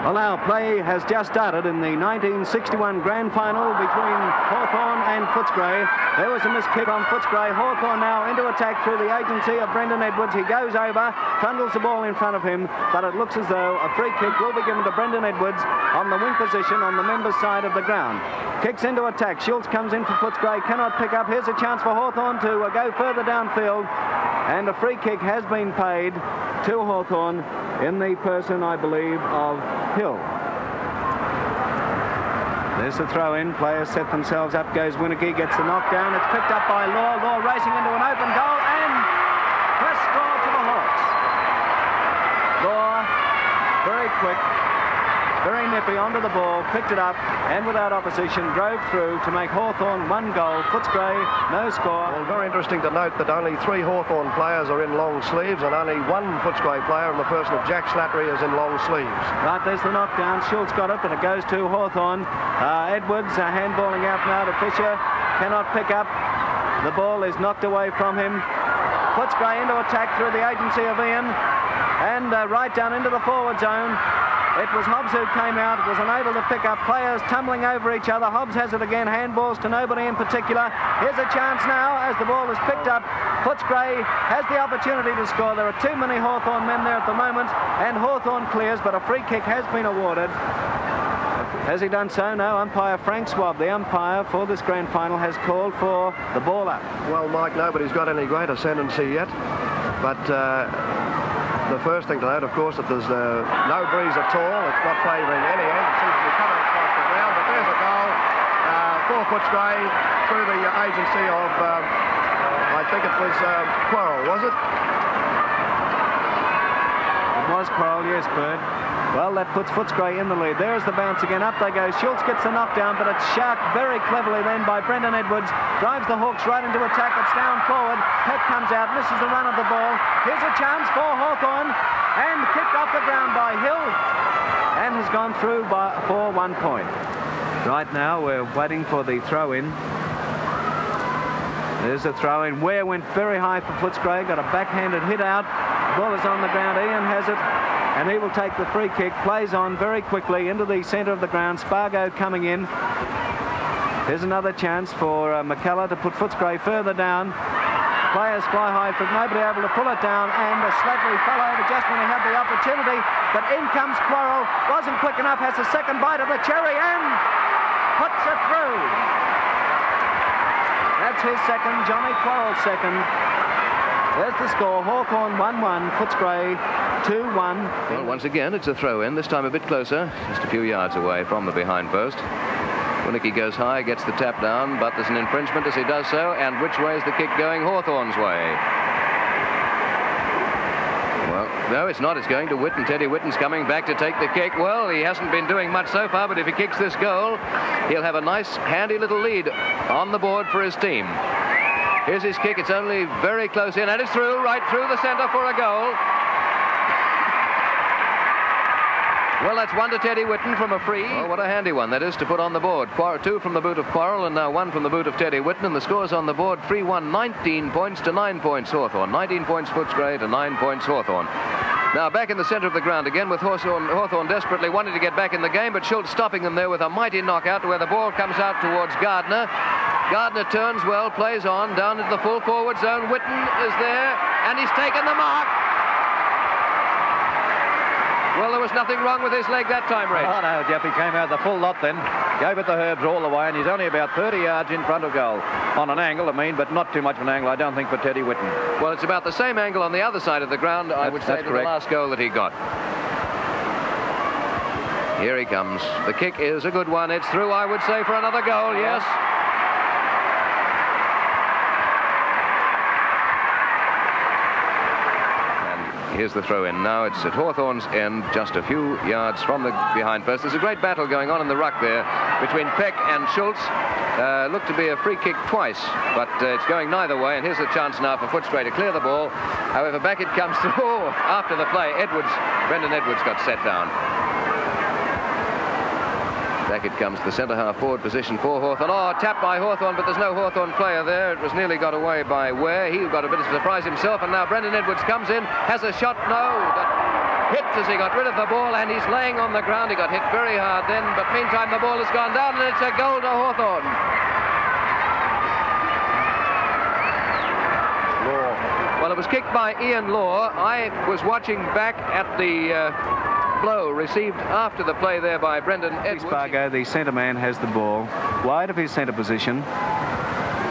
Well, now play has just started in the 1961 Grand Final between Hawthorn and Footscray. There was a missed kick on Footscray. Hawthorn now into attack through the agency of Brendan Edwards. He goes over, trundles the ball in front of him, but it looks as though a free kick will be given to Brendan Edwards on the wing position on the members' side of the ground. Kicks into attack. Schultz comes in for Footscray, cannot pick up. Here's a chance for Hawthorn to go further downfield, and a free kick has been paid to Hawthorn in the person, I believe, of Hill. There's the throw-in. Players set themselves up. Goes Winneke, gets the knockdown. It's picked up by Law. Law racing into an open goal, and first score to the Hawks. Law, very quick, very nippy onto the ball, picked it up, and without opposition drove through to make Hawthorn 1 goal. Footscray, no score. Well, very interesting to note that only 3 Hawthorn players are in long sleeves and only 1 Footscray player in the person of Jack Slattery is in long sleeves. Right, there's the knockdown. Schultz got it, but it goes to Hawthorn. Edwards handballing out now to Fisher. Cannot pick up. The ball is knocked away from him. Footscray into attack through the agency of Ian, and right down into the forward zone. It was Hobbs who came out, was unable to pick up. Players tumbling over each other. Hobbs has it again, handballs to nobody in particular. Here's a chance now as the ball is picked up. Footscray has the opportunity to score. There are too many Hawthorn men there at the moment, and Hawthorn clears, but a free kick has been awarded. Has he done so? No. Umpire Frank Swab, the umpire for this grand final, has called for the ball up. Well, Mike, nobody's got any great ascendancy yet, but the first thing to note, of course, that there's no breeze at all. It's not favouring any end. It seems to be coming across the ground, but there's a goal for Footscray through the agency of, I think it was Quarrell, was it? It was Quarrell, yes, Bert. Well, that puts Footscray in the lead. There's the bounce again. Up they go. Schultz gets the knockdown, but it's sharked very cleverly then by Brendan Edwards. Drives the Hawks right into attack. It's down forward. Peck comes out, misses the run of the ball. Here's a chance for Hawthorn, and kicked off the ground by Hill, and has gone through for 1 point. Right now, we're waiting for the throw-in. There's a throw-in. Ware went very high for Footscray. Got a backhanded hit out. The ball is on the ground. Ian has it, and he will take the free kick. Plays on very quickly into the centre of the ground. Spargo coming in. Here's another chance for McKellar to put Footscray further down. Players fly high, but nobody able to pull it down, and Slattery fell over just when he had the opportunity, but in comes Quarrell. Wasn't quick enough, has a second bite of the cherry, and puts it through. That's his second, Johnny Quarrell's second. There's the score. Hawthorn 1-1, Footscray 2-1. Well, once again, it's a throw-in, this time a bit closer, just a few yards away from the behind post. Winneke goes high, gets the tap down, but there's an infringement as he does so, and which way is the kick going? Hawthorn's way. Well, no, it's not. It's going to Whitten. Teddy Whitten's coming back to take the kick. Well, he hasn't been doing much so far, but if he kicks this goal, he'll have a nice, handy little lead on the board for his team. Here's his kick. It's only very close in, and it's through, right through the centre for a goal. Well, that's 1 to Teddy Whitten from a free. Oh, what a handy one that is to put on the board. 2 from the boot of Quarrell, and now 1 from the boot of Teddy Whitten, and the score's on the board 3-1, 19 points to 9 points Hawthorn. 19 points Footscray to 9 points Hawthorn. Now back in the centre of the ground again with Hawthorn desperately wanting to get back in the game, but Schultz stopping them there with a mighty knockout to where the ball comes out towards Gardner. Gardner turns well, plays on, down into the full forward zone. Whitten is there, and he's taken the mark. Well, there was nothing wrong with his leg that time, Reg. Oh, no, Geoff, he came out the full lot then. Gave it the herbs all the way, and he's only about 30 yards in front of goal. On an angle, I mean, but not too much of an angle, I don't think, for Teddy Whitten. Well, it's about the same angle on the other side of the ground, I would say, to the last goal that he got. Here he comes. The kick is a good one. It's through, I would say, for another goal, yes. Here's the throw-in. Now it's at Hawthorn's end, just a few yards from the behind post. There's a great battle going on in the ruck there between Peck and Schultz. Looked to be a free kick twice, but it's going neither way. And here's a chance now for Footscray to clear the ball. However, back it comes to, after the play, Brendan Edwards got set down. Back it comes to the centre-half forward position for Hawthorn. Oh, tapped by Hawthorn, but there's no Hawthorn player there. It was nearly got away by Ware. He got a bit of surprise himself, and now Brendan Edwards comes in, has a shot. No, hit as he got rid of the ball, and he's laying on the ground. He got hit very hard then, but meantime the ball has gone down, and it's a goal to Hawthorn. Well, it was kicked by Ian Law. I was watching back at the blow received after the play there by Brendan Edwards. Spargo, the centre man, has the ball wide of his centre position.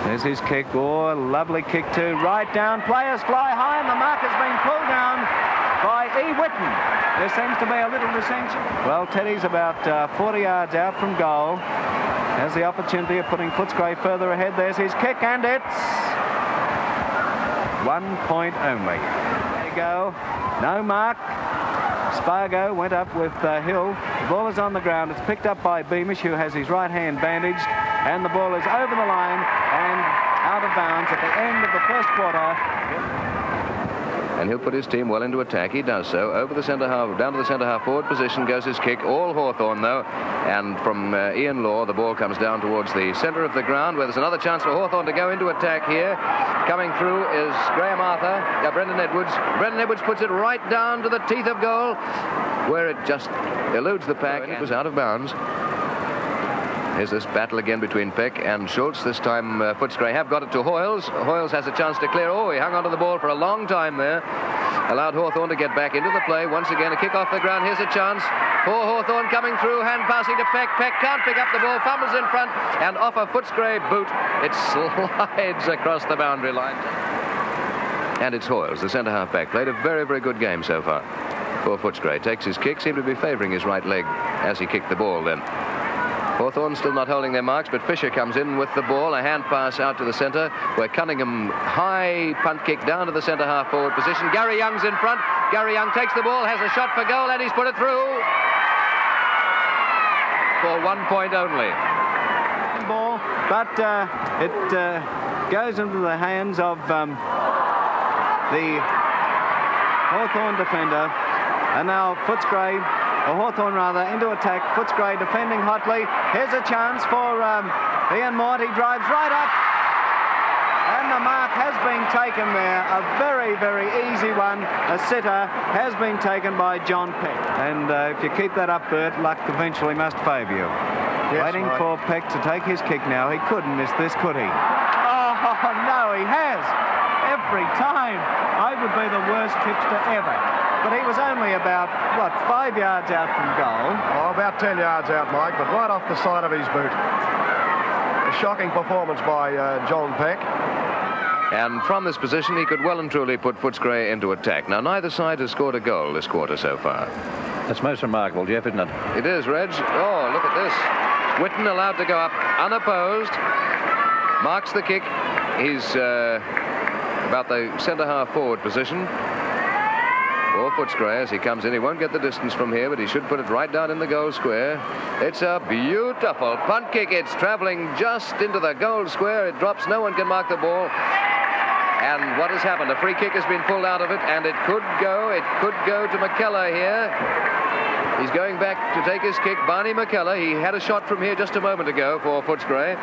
There's his kick. Oh, lovely kick too. Right down. Players fly high, and the mark has been pulled down by E. Whitten. There seems to be a little dissension. Well, Teddy's about 40 yards out from goal. Has the opportunity of putting Footscray further ahead. There's his kick, and it's 1 point only. There you go. No mark. Spargo went up with Hill. The ball is on the ground. It's picked up by Beamish, who has his right hand bandaged, and the ball is over the line and out of bounds at the end of the first quarter. And he'll put his team well into attack. He does so. Over the centre half, down to the centre half forward position goes his kick. All Hawthorn, though. And from Ian Law, the ball comes down towards the centre of the ground, where there's another chance for Hawthorn to go into attack here. Coming through is Graham Arthur. Brendan Edwards. Brendan Edwards puts it right down to the teeth of goal, where it just eludes the pack, and it was out of bounds. Here's this battle again between Peck and Schultz. This time Footscray have got it to Hoyles. Hoyles has a chance to clear. Oh, he hung onto the ball for a long time there. Allowed Hawthorn to get back into the play. Once again, a kick off the ground. Here's a chance for Hawthorn coming through. Hand passing to Peck. Peck can't pick up the ball. Fumbles in front. And off a Footscray boot, it slides across the boundary line. And it's Hoyles, the centre half back. Played a very, very good game so far for Footscray. Takes his kick. Seemed to be favouring his right leg as he kicked the ball then. Hawthorn still not holding their marks, but Fisher comes in with the ball. A hand pass out to the centre, where Cunningham high punt kick down to the centre half forward position. Gary Young's in front. Gary Young takes the ball, has a shot for goal, and he's put it through for 1 point only. Ball, but it goes into the hands of the Hawthorn defender, and now Footscray. Hawthorn rather, into attack. Footscray defending hotly. Here's a chance for Ian Mort. He drives right up. And the mark has been taken there. A very, very easy one. A sitter has been taken by John Peck. And if you keep that up, Bert, luck eventually must favour you. Yes, waiting for Peck to take his kick now. He couldn't miss this, could he? Oh, no, he has. Every time. I would be the worst tipster ever. But he was only about, 5 yards out from goal? Oh, about 10 yards out, Mike, but right off the side of his boot. A shocking performance by John Peck. And from this position, he could well and truly put Footscray into attack. Now, neither side has scored a goal this quarter so far. That's most remarkable, Geoff, isn't it? It is, Reg. Oh, look at this. Whitten allowed to go up unopposed. Marks the kick. He's about the centre-half forward position. For Footscray as he comes in. He won't get the distance from here, but he should put it right down in the goal square. It's a beautiful punt kick. It's travelling just into the goal square. It drops. No one can mark the ball. And what has happened? A free kick has been pulled out of it, and it could go to McKellar here. He's going back to take his kick. Barney McKellar. He had a shot from here just a moment ago for Footscray.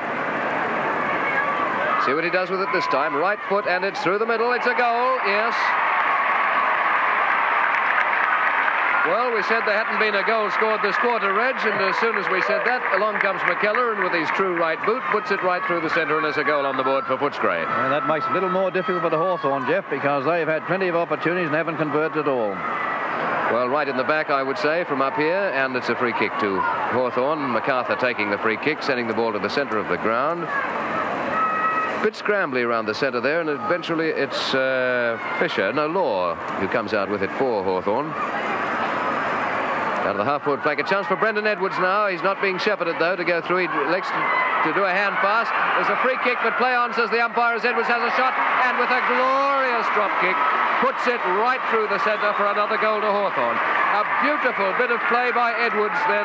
See what he does with it this time. Right foot, and it's through the middle. It's a goal. Yes. Well, we said there hadn't been a goal scored this quarter, Reg, and as soon as we said that, along comes McKellar, and with his true right boot, puts it right through the centre, and there's a goal on the board for Footscray. Well, that makes it a little more difficult for the Hawthorn, Geoff, because they've had plenty of opportunities and haven't converted at all. Well, right in the back, I would say, from up here, and it's a free kick to Hawthorn. MacArthur taking the free kick, sending the ball to the centre of the ground. Bit scrambly around the centre there, and eventually it's Law, who comes out with it for Hawthorn. Out of the half-forward flank. A chance for Brendan Edwards now. He's not being shepherded, though, to go through. He elects to do a hand pass. There's a free kick, but play on, says the umpire, as Edwards has a shot. And with a glorious drop kick, puts it right through the centre for another goal to Hawthorn. A beautiful bit of play by Edwards, then,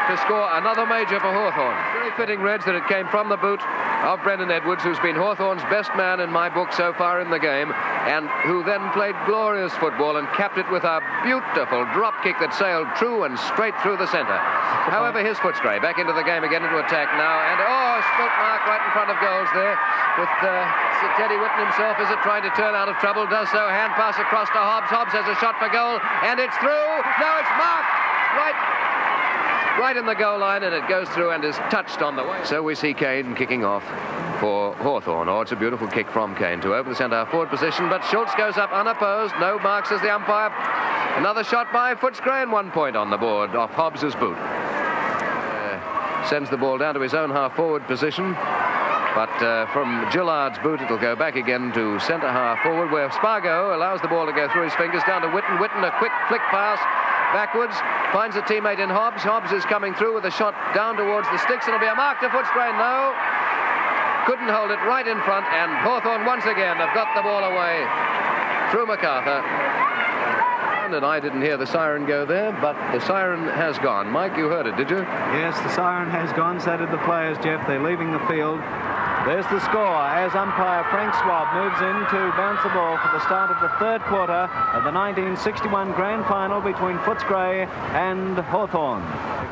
to score another major for Hawthorn. Very fitting, Reg, that it came from the boot of Brendan Edwards, who's been Hawthorn's best man in my book so far in the game, and who then played glorious football and capped it with a beautiful drop kick that sailed true and straight through the centre. However, here's Footscray back into the game again, into attack now, and spilt mark right in front of goals there with Teddy Whitten himself, is it trying to turn out of trouble? Does so. Hand pass across to Hobbs. Hobbs has a shot for goal, and it's through. No, it's marked. Right in the goal line, and it goes through and is touched on the way. So we see Kane kicking off for Hawthorn. Oh, it's a beautiful kick from Kane to over the centre forward position, but Schultz goes up unopposed. No marks as the umpire. Another shot by Footscray, and 1 point on the board off Hobbs's boot. Sends the ball down to his own half-forward position. But from Gillard's boot, it'll go back again to centre half forward, where Spargo allows the ball to go through his fingers down to Whitten. Whitten, a quick flick pass backwards, finds a teammate in Hobbs. Hobbs is coming through with a shot down towards the sticks. It'll be a mark to Footscray. No, couldn't hold it right in front, and Hawthorn once again have got the ball away through MacArthur. And I didn't hear the siren go there, but the siren has gone. Mike, you heard it, did you? Yes, the siren has gone. So did the players, Geoff. They're leaving the field. There's the score as umpire Frank Swab moves in to bounce the ball for the start of the third quarter of the 1961 Grand Final between Footscray and Hawthorn.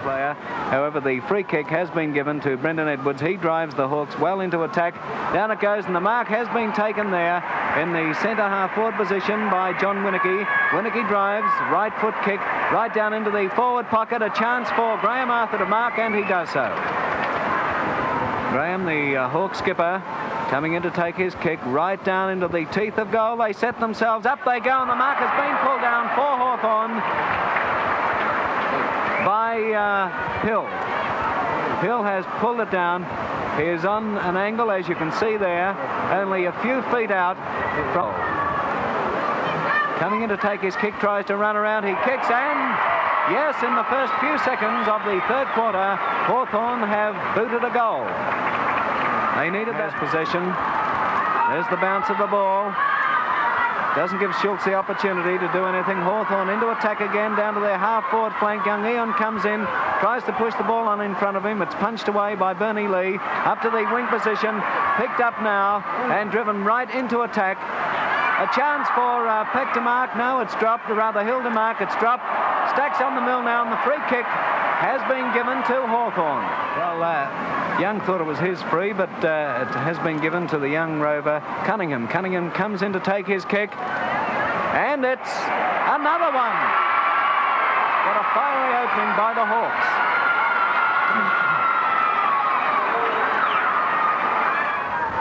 Player. However, the free kick has been given to Brendan Edwards. He drives the Hawks well into attack. Down it goes, and the mark has been taken there in the centre half forward position by John Winnecke. Winnecke drives, right foot kick, right down into the forward pocket. A chance for Graham Arthur to mark, and he does so. Graham, the Hawk skipper, coming in to take his kick right down into the teeth of goal. They set themselves up, they go, and the mark has been pulled down for Hawthorn by Hill. Hill has pulled it down. He is on an angle, as you can see there, only a few feet out from. Coming in to take his kick, tries to run around, he kicks, and yes, in the first few seconds of the third quarter, Hawthorn have booted a goal. They needed that possession. There's the bounce of the ball. Doesn't give Schultz the opportunity to do anything. Hawthorn into attack again, down to their half-forward flank. Young Eon comes in, tries to push the ball on in front of him. It's punched away by Bernie Lee. Up to the wing position, picked up now, and driven right into attack. A chance for Peck to mark. No, it's dropped, or rather Hill to mark. It's dropped. Stacks on the mill now, and the free kick has been given to Hawthorn. Well, Young thought it was his free, but it has been given to the young rover, Cunningham. Cunningham comes in to take his kick, and it's another one. What a fiery opening by the Hawks.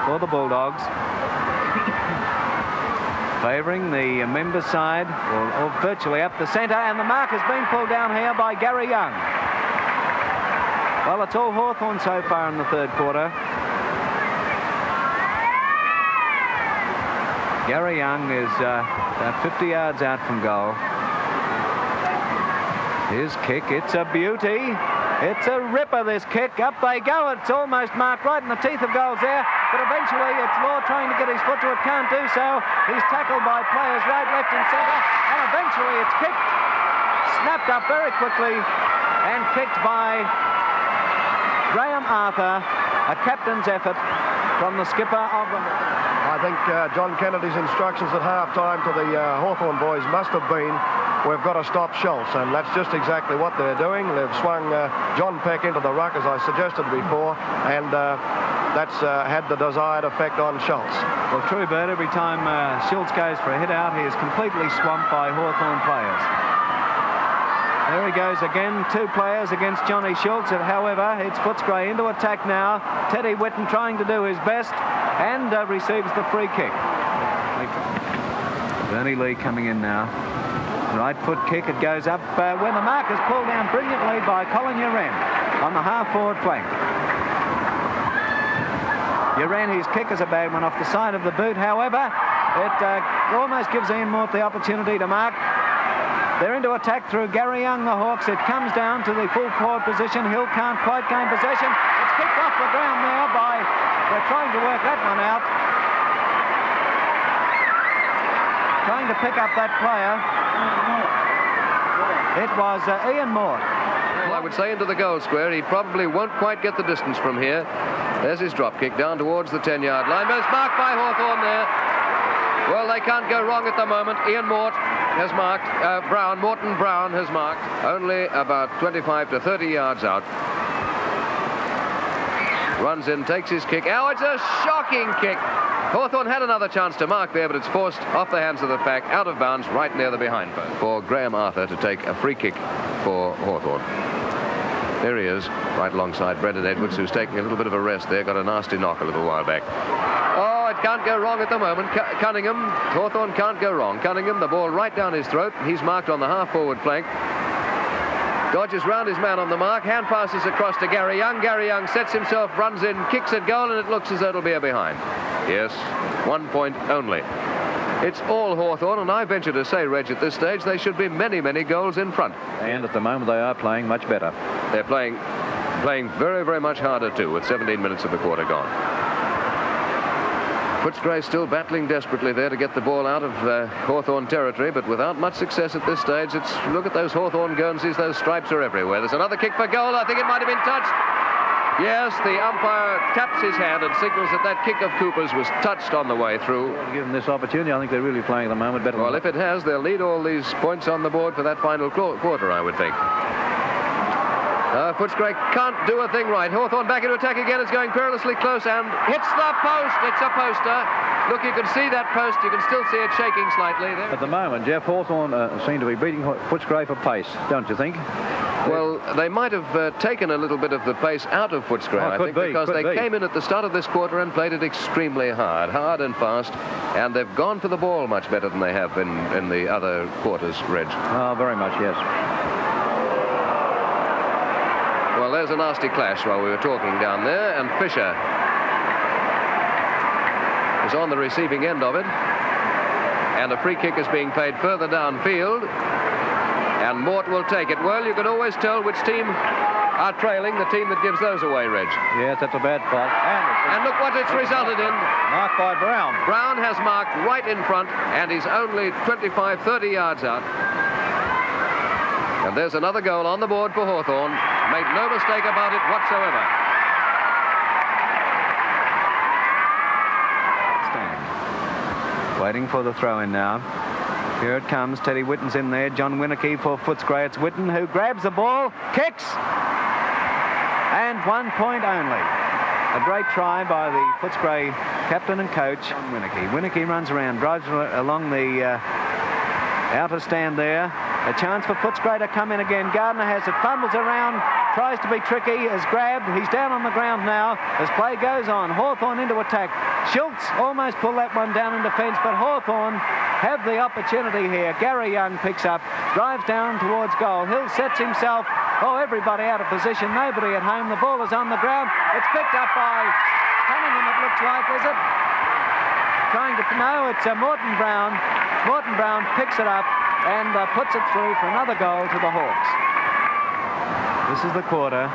For the Bulldogs. Favouring the member side, or virtually up the centre, and the mark has been pulled down here by Gary Young. Well, it's all Hawthorn so far in the third quarter. Gary Young is about 50 yards out from goal. His kick, it's a beauty. It's a ripper, this kick. Up they go. It's almost marked right in the teeth of goals there. But eventually it's Law trying to get his foot to it. Can't do so. He's tackled by players right, left and centre. And eventually it's kicked. Snapped up very quickly. And kicked by Graham Arthur. A captain's effort from the skipper of the... I think John Kennedy's instructions at half-time to the Hawthorn boys must have been, we've got to stop Schultz, and that's just exactly what they're doing. They've swung John Peck into the ruck, as I suggested before, and that's had the desired effect on Schultz. Well, true, Bert. Every time Schultz goes for a hit out, he is completely swamped by Hawthorn players. There he goes again, two players against Johnny Schultz. However, it's Footscray into attack now. Teddy Whitten trying to do his best and receives the free kick. Bernie Lee coming in now. Right foot kick, it goes up when the mark is pulled down brilliantly by Colin Uren on the half-forward flank. Uren, his kick is a bad one off the side of the boot. However, it almost gives Ian Mort the opportunity to mark. They're into attack through Gary Young, the Hawks. It comes down to the full forward position. Hill can't quite gain possession. It's kicked off the ground there by... They're trying to work that one out. Trying to pick up that player. It was Ian Mort. Well, I would say into the goal square. He probably won't quite get the distance from here. There's his drop kick down towards the 10-yard line. But it's marked by Hawthorn there. Well, they can't go wrong at the moment. Ian Mort has marked. Morton Brown has marked. Only about 25 to 30 yards out. Runs in, takes his kick. Oh, it's a shocking kick Hawthorn had another chance to mark there, but it's forced off the hands of the pack, out of bounds, right near the behind post for Graham Arthur to take a free kick for Hawthorn. There he is, right alongside Brendan Edwards, who's taking a little bit of a rest there. Got a nasty knock a little while back. Oh, it can't go wrong at the moment. Cunningham, Hawthorn can't go wrong. Cunningham, the ball right down his throat. He's marked on the half-forward flank. Dodges round his man on the mark. Hand passes across to Gary Young. Gary Young sets himself, runs in, kicks at goal, and it looks as though it'll be a behind. Yes, 1 point only. It's all Hawthorn, and I venture to say, Reg, at this stage, they should be many, many goals in front. And at the moment, they are playing much better. They're playing very, very much harder, too, with 17 minutes of the quarter gone. Footscray still battling desperately there to get the ball out of Hawthorn territory, but without much success at this stage. Look at those Hawthorn Guernseys, those stripes are everywhere. There's another kick for goal. I think it might have been touched. Yes, the umpire taps his hand and signals that that kick of Cooper's was touched on the way through. Given this opportunity, I think they're really playing at the moment better. Well, if it has, they'll lead all these points on the board for that final quarter, I would think. Footscray can't do a thing right. Hawthorn back into attack again. It's going perilously close and hits the post. It's a poster. Look, you can see that post. You can still see it shaking slightly there. At the moment, Geoff, Hawthorn seem to be beating Footscray for pace, don't you think? Well, they might have taken a little bit of the pace out of Footscray, I think, because they came in at the start of this quarter and played it extremely hard and fast, and they've gone for the ball much better than they have in the other quarters, Reg. Oh, very much, yes. Well, there's a nasty clash while we were talking down there, and Fisher is on the receiving end of it, and a free kick is being played further downfield. And Mort will take it. Well, you can always tell which team are trailing, the team that gives those away, Reg. Yes, that's a bad fault. And look what it's resulted in. Marked by Brown. Brown has marked right in front, and he's only 25, 30 yards out. And there's another goal on the board for Hawthorn. Made no mistake about it whatsoever. Stand. Waiting for the throw-in now. Here it comes. Teddy Whitten's in there. John Winnicky for Footscray. It's Whitten who grabs the ball, kicks, and 1 point only. A great try by the Footscray captain and coach, John Winnicky. Winnicky runs around, drives along the outer stand there. A chance for Footscray to come in again. Gardner has it, fumbles around, tries to be tricky, is grabbed. He's down on the ground now as play goes on. Hawthorn into attack. Schultz almost pulled that one down in defence, but Hawthorn have the opportunity here. Gary Young picks up, drives down towards goal. Hill sets himself. Oh, everybody out of position. Nobody at home. The ball is on the ground. It's picked up by Cunningham, it looks like, is it? Trying to... No, it's Morton Brown. Morton Brown picks it up and puts it through for another goal to the Hawks. This is the quarter.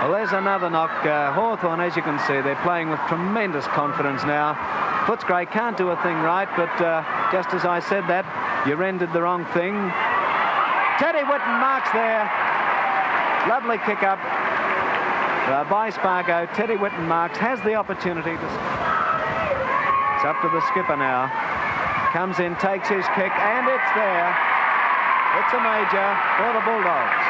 Well, there's another knock. Hawthorn, as you can see, they're playing with tremendous confidence now. Footscray can't do a thing right, but just as I said that, you rendered the wrong thing. Teddy Whitten marks there. Lovely kick up by Spargo. Teddy Whitten marks, has the opportunity to... It's up to the skipper now. Comes in, takes his kick, and it's there. It's a major for the Bulldogs.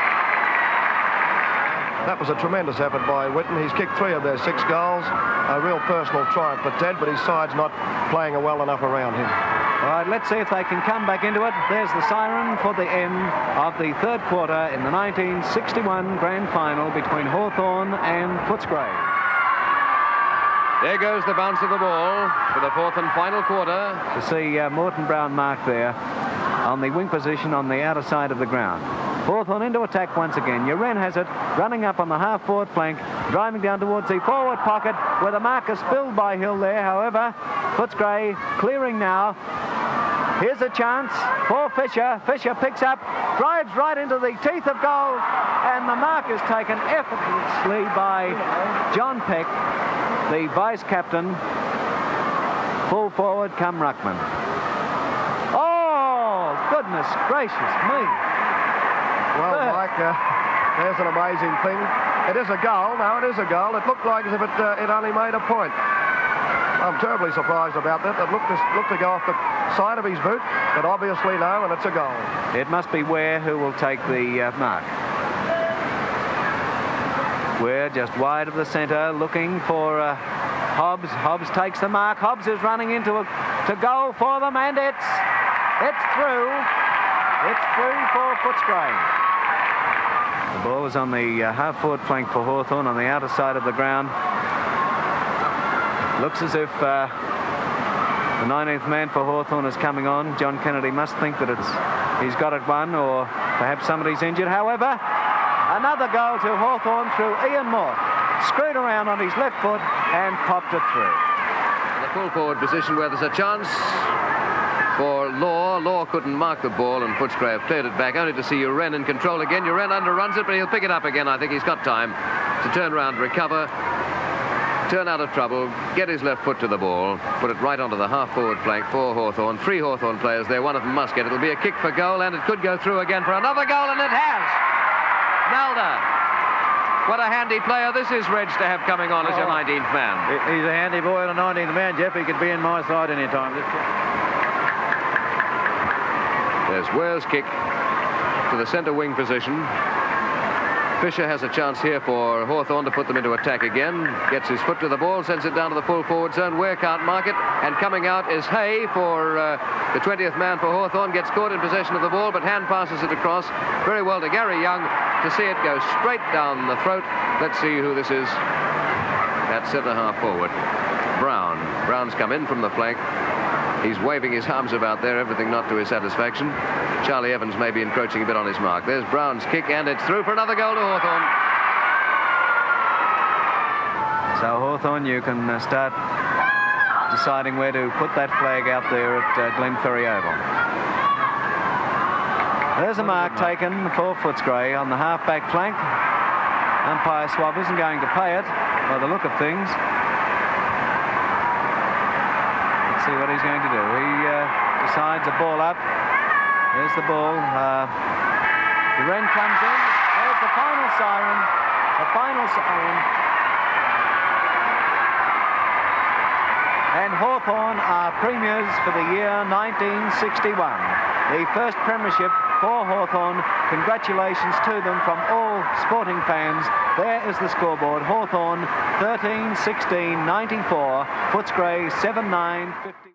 That was a tremendous effort by Whitten. He's kicked 3 of their 6 goals. A real personal triumph for Ted, but his side's not playing well enough around him. All right, let's see if they can come back into it. There's the siren for the end of the third quarter in the 1961 Grand Final between Hawthorn and Footscray. There goes the bounce of the ball for the fourth and final quarter. To see Morton Brown marked there on the wing position on the outer side of the ground. Hawthorn into attack once again. Uren has it, running up on the half-forward flank, driving down towards the forward pocket where the mark is spilled by Hill there. However, Footscray clearing now. Here's a chance for Fisher. Fisher picks up, drives right into the teeth of goal, and the mark is taken effortlessly by John Peck, the vice-captain, full forward come ruckman. Oh, goodness gracious me. Well, Mike, there's an amazing thing. It is a goal. Now, it is a goal. It looked like as if it only made a point. I'm terribly surprised about that. It looked to go off the side of his boot, but obviously no, and it's a goal. It must be Ware who will take the mark. Ware just wide of the centre, looking for Hobbs takes the mark. Hobbs is running into to goal for them, and it's through. It's through for Footscray. The ball is on the half-forward flank for Hawthorn on the outer side of the ground. Looks as if the 19th man for Hawthorn is coming on. John Kennedy must think that he's got it won, or perhaps somebody's injured. However, another goal to Hawthorn through Ian Moore. Screwed around on his left foot and popped it through. In the full forward position where there's a chance for Law. Law couldn't mark the ball, and Footscray have cleared it back, only to see Uren in control again. Uren underruns it, but he'll pick it up again. I think he's got time to turn around, recover, turn out of trouble, get his left foot to the ball, put it right onto the half-forward flank for Hawthorn. 3 Hawthorn players there, one of them must get it. It'll be a kick for goal, and it could go through again for another goal, and it has. Nalda. What a handy player this is, Reg, to have coming on as your 19th man. He's a handy boy and a 19th man, Geoff. He could be in my side any time. There's Ware's kick to the centre wing position. Fisher has a chance here for Hawthorn to put them into attack again. Gets his foot to the ball, sends it down to the full forward zone. Ware can't mark it, and coming out is Hay for the 20th man for Hawthorn. Gets caught in possession of the ball, but hand passes it across very well to Gary Young to see it go straight down the throat. Let's see who this is at centre half forward. Brown. Brown's come in from the flank. He's waving his arms about there, everything not to his satisfaction. Charlie Evans may be encroaching a bit on his mark. There's Brown's kick, and it's through for another goal to Hawthorn. So Hawthorn, you can start deciding where to put that flag out there at Glenferrie Oval. There's a mark taken for Footscray on the half-back flank. Umpire Swab isn't going to pay it by the look of things. See what he's going to do. He decides a ball up. There's the ball. The Wren comes in. There's the final siren. The final siren. And Hawthorn are premiers for the year 1961. The first premiership for Hawthorn. Congratulations to them from all sporting fans. There is the scoreboard. Hawthorn 13-16-94. Footscray 7-9-50.